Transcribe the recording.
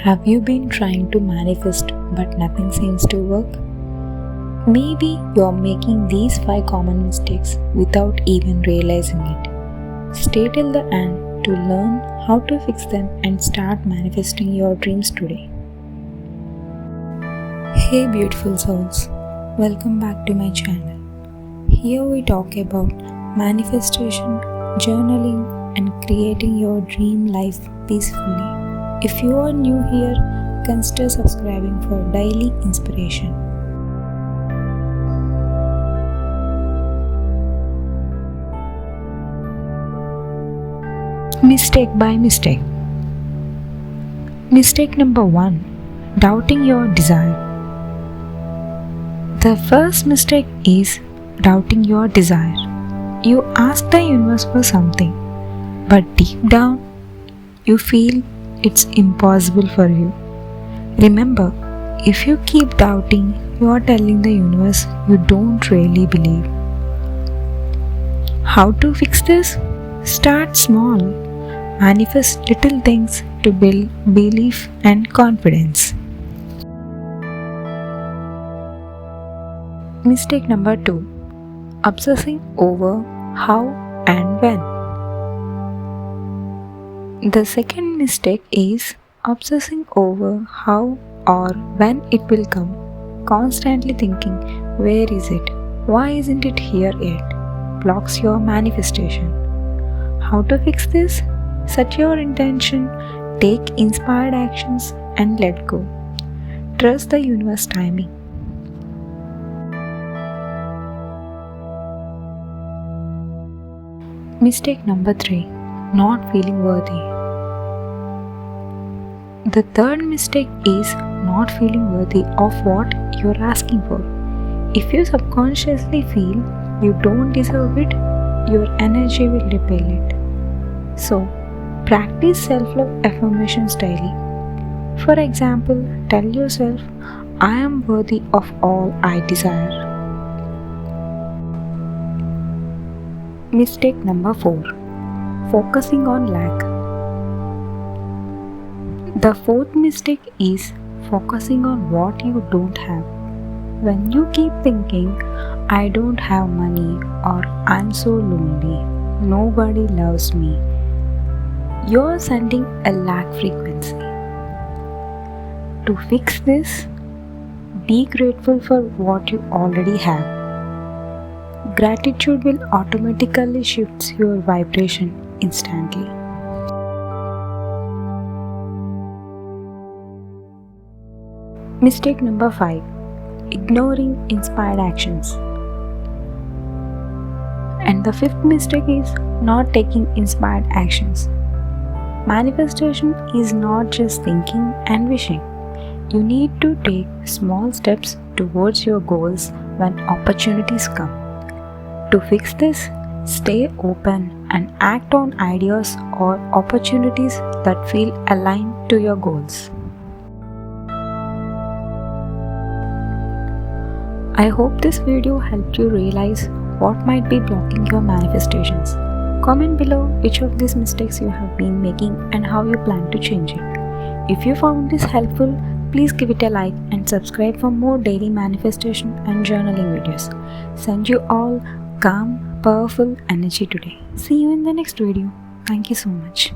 Have you been trying to manifest but nothing seems to work? Maybe you're making these 5 common mistakes without even realizing it. Stay till the end to learn how to fix them and start manifesting your dreams today. Hey beautiful souls, welcome back to my channel. Here we talk about manifestation, journaling, and creating your dream life peacefully. If you are new here, consider subscribing for daily inspiration. Mistake by mistake. Mistake number 1. Doubting your desire. The first mistake is doubting your desire. You ask the universe for something, but deep down, you feel it's impossible for you. Remember, if you keep doubting, you are telling the universe you don't really believe. How to fix this? Start small. Manifest little things to build belief and confidence. Mistake number 2. Obsessing over how and when. The second mistake is obsessing over how or when it will come. Constantly thinking, where is it? Why isn't it here yet? Blocks your manifestation. How to fix this? Set your intention, take inspired actions, and let go. Trust the universe timing. Mistake number 3. Not feeling worthy. The third mistake is not feeling worthy of what you're asking for. If you subconsciously feel you don't deserve it, your energy will repel it. So, practice self-love affirmations daily. For example, tell yourself, I am worthy of all I desire. Mistake number 4. Focusing on lack. The fourth mistake is focusing on what you don't have. When you keep thinking, I don't have money or I'm so lonely, nobody loves me, you're sending a lack frequency. To fix this, be grateful for what you already have. Gratitude will automatically shift your vibration instantly. Mistake number 5. Ignoring inspired actions. And the fifth mistake is not taking inspired actions. Manifestation is not just thinking and wishing. You need to take small steps towards your goals when opportunities come. To fix this, stay open and act on ideas or opportunities that feel aligned to your goals. I hope this video helped you realize what might be blocking your manifestations. Comment below which of these mistakes you have been making and how you plan to change it. If you found this helpful, please give it a like and subscribe for more daily manifestation and journaling videos. Send you all calm, powerful energy today. See you in the next video. Thank you so much.